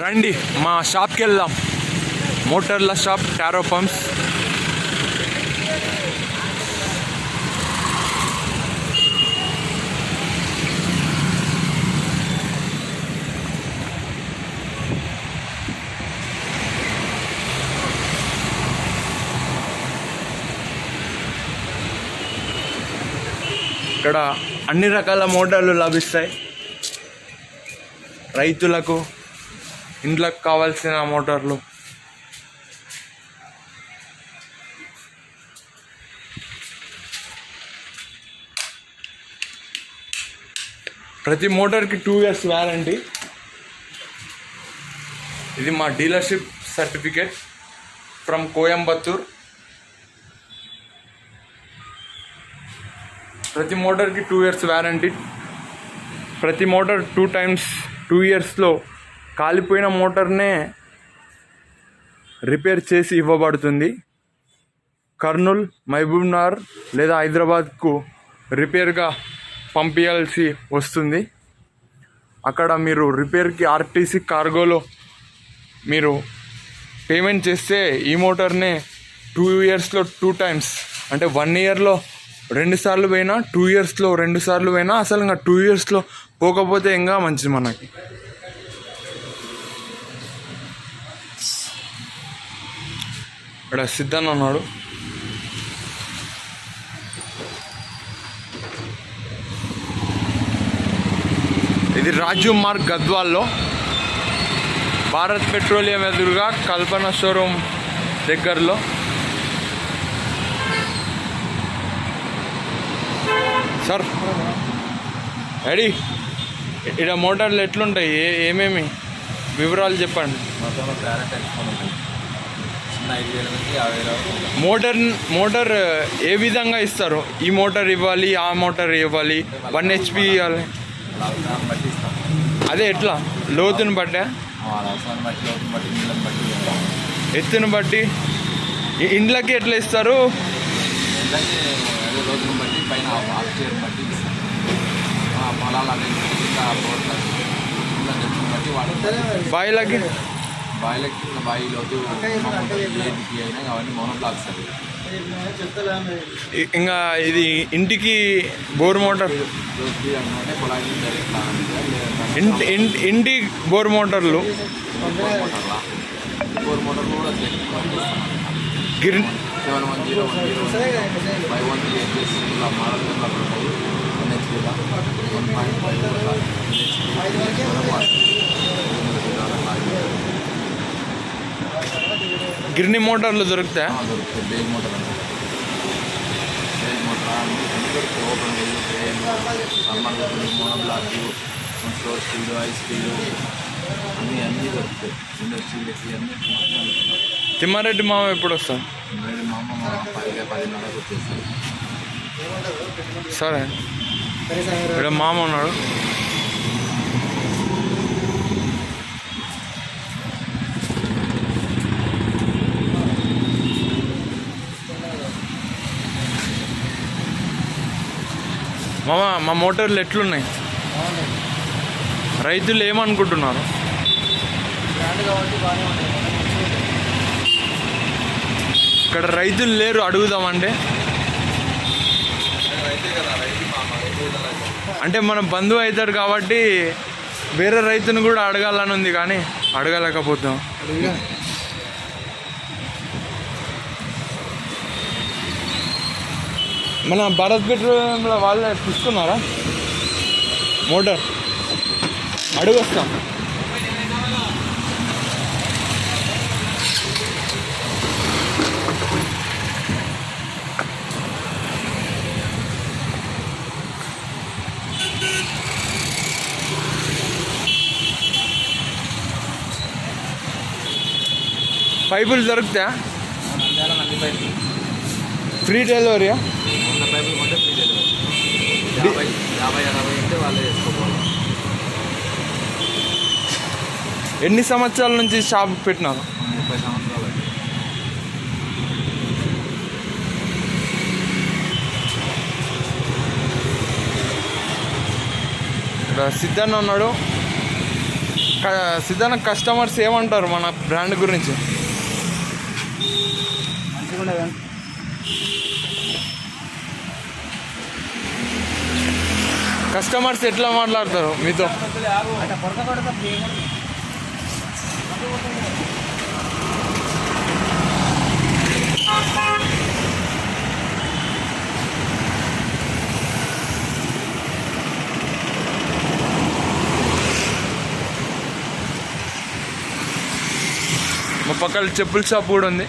రండి మా షాప్కి వెళ్దాం. మోటార్ల షాప్, టారో పంప్స్. ఇక్కడ అన్ని రకాల మోటార్లు లభిస్తాయి. రైతులకు, ఇంట్లోకి కావాల్సిన మోటార్లు. ప్రతి మోటార్కి 2 years వారంటీ. ఇది మా డీలర్షిప్ సర్టిఫికేట్ ఫ్రమ్ కోయంబత్తూర్. ప్రతి మోటార్కి 2 years వారంటీ. ప్రతి మోటార్ 2 times 2 yearsలో కాలిపోయిన మోటార్నే రిపేర్ చేసి ఇవ్వబడుతుంది. కర్నూల్, మహబూబ్నగర్ లేదా హైదరాబాద్కు రిపేర్గా పంపించాల్సి వస్తుంది. అక్కడ మీరు రిపేర్కి ఆర్టీసీ కార్గోలో మీరు పేమెంట్ చేస్తే ఈ మోటార్నే 2 yearsలో 2 times, అంటే 1 yearలో 2 సార్లు పోయినా, 2 yearsలో 2 సార్లు పోయినా, అసలు ఇంకా 2 yearsలో పోకపోతే ఇంకా మంచిది మనకి. ఇక్కడ సిద్ధన్న ఉన్నాడు. ఇది రాజు మార్గ్ గద్వాల్లో, భారత్ పెట్రోలియం ఎదురుగా కల్పన షోరూమ్ దగ్గరలో. Sir ready? ఇక్కడ మోటార్లు ఎట్లుంటాయి, ఏమేమి వివరాలు చెప్పండి. మోటార్ ఏ విధంగా ఇస్తారు? ఈ మోటార్ ఇవ్వాలి, ఆ మోటార్ ఇవ్వాలి, 1 HP ఇవ్వాలి. అదే ఎట్లా? లోతుని బట్టే, ఎత్తుని బట్టి. ఇండ్లకి ఎట్లా ఇస్తారు? బాయిలకి బాయి లోతు అయినా అవన్నీ మోనోబ్లాక్స్. ఇంకా ఇది ఇంటికి బోర్ మోటార్, ఇంటి బోర్ మోటార్లు. బోర్ మోటార్లు కూడా 7101051 మోడల్ గిర్ని మోటార్లు దొరుకుతాయి. బేగ్ మోటార్ అంటే Baig motor monoblock, slower speed, high speed అన్నీ దొరుకుతాయి. ఇండస్ట్రీ అన్నీ. తిమ్మారెడ్డి మామ ఎప్పుడు వస్తాం? మా అమ్మ 10-10:30 వచ్చేస్తాను. సరే, ఇక్కడ మామ ఉన్నాడు. మామ, మా మోటార్లు ఎట్లున్నాయి? రైతులు ఏమనుకుంటున్నారు? ఇక్కడ రైతులు లేరు, అడుగుదామంటే. అంటే మన బంధువు అవుతారు కాబట్టి వేరే రైతుని కూడా అడగాలని ఉంది, కానీ అడగలేకపోతాం. మన భారత్ పెట్రోలియంలో వాళ్ళే తీసుకున్నారా మోటార్? అడుగొస్తాం. పైపులు దొరుకుతాయా? ఫ్రీ డెలివరీయా? 100 పైపులు కొంటే ఫ్రీ డెలివరీ. 50-60 అంటే వాళ్ళే చేసుకోవాలి. ఎన్ని సంవత్సరాల నుంచి షాప్ పెట్టినారు? 30 సంవత్సరాలు. ఇక్కడ సిద్ధన్న ఉన్నాడు. సిద్ధన్న కస్టమర్స్ ఏమంటారు మన బ్రాండ్ గురించి? మంచిగా ఉండదు. కస్టమర్స్ ఎట్లా మాట్లాడతారు మీతో? అంటే కొడత కొడత మా పక్కన చెప్పుల షాప్ కూడా ఉంది.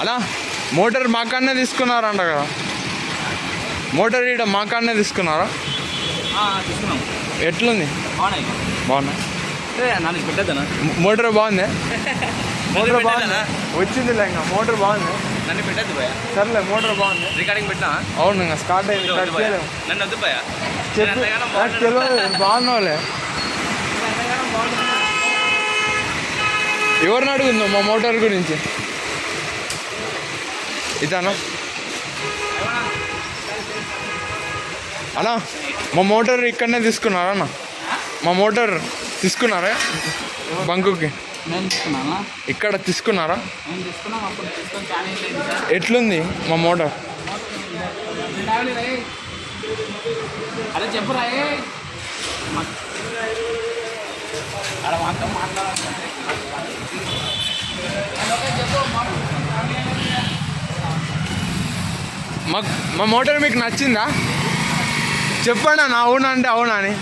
అలా మోటార్ మా కాడనే తీసుకున్నారంట కదా? మోటార్ ఈడ మా కాడనే తీసుకున్నారా? తీసుకున్నాం. ఎట్లుంది? బాగున్నాయి. బాగున్నా. నాకు పెట్టద్దనా? మోటార్ బాగుంది. మోటార్ బాగుంది. వచ్చింది ఇంకా మోటార్ బాగుంది. నన్ను పెట్టద్దు భయ. సర్లే మోటార్ బాగుంది. రికార్డింగ్ పెట్టినా? అవును ఇంకా స్టార్ట్ అయింది. నన్ను వద్దు భయ. తెలియదు బాగున్నావులే. ఎవరిని అడుగుందో మా మోటార్ గురించి? ఇతను అన్నా మా మోటార్ ఇక్కడనే తీసుకున్నారా అన్న? మా మోటార్ తీసుకున్నారా బంకుకి? ఇక్కడ తీసుకున్నారా? ఎట్లుంది మా మోటార్? అదే చెప్పురా. మా మోటార్ మీకు నచ్చిందా? చెప్పండి అన్న. అవునా అంటే అవునా అని.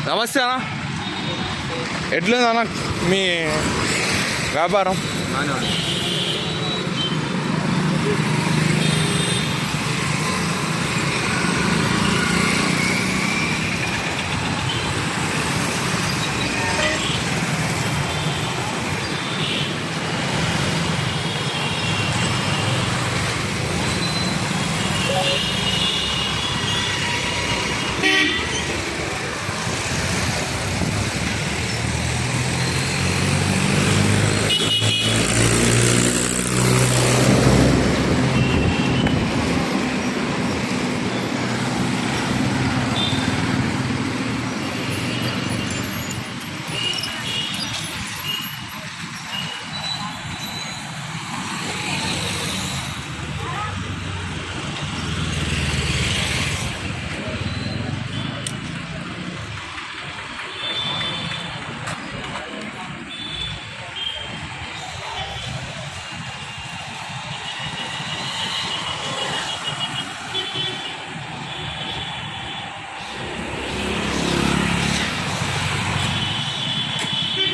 నమస్తే అన్న. ఎట్లుంది అన్న మీ వ్యాపారం?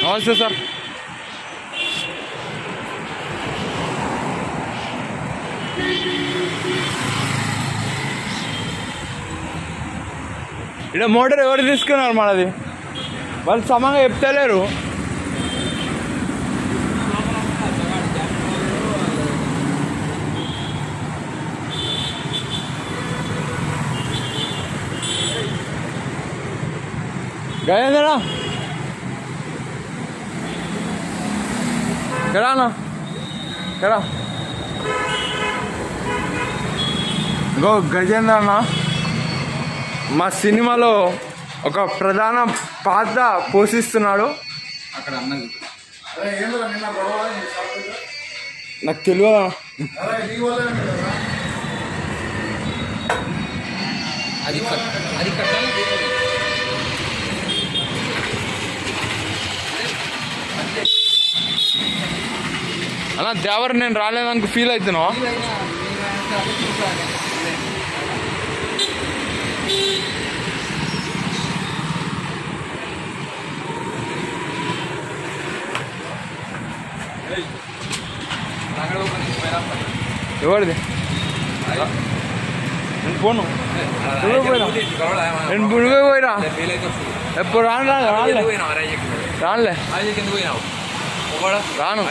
నమస్తే సార్. ఇక్కడ మోటార్ ఎవరు తీసుకున్నారు మనది? వాళ్ళు సమంగా చెప్తలేరు. గజేంద్ర కరానా కరా గో గజేంద్ర అన్న మా సినిమాలో ఒక ప్రధాన పాత్ర పోషిస్తున్నాడు. అక్కడ అన్నది నాకు తెలియదా? అది కట్టాలి. అన్న దేవర్ నేను రాలేదానికి ఫీల్ అవుతున్నావా? ఎవరిది? నేను పోను. నువ్వే పోయిరా. నేను నువ్వే పోయిరా. ఎప్పుడు రాను రాను రానులే రానులే రాను.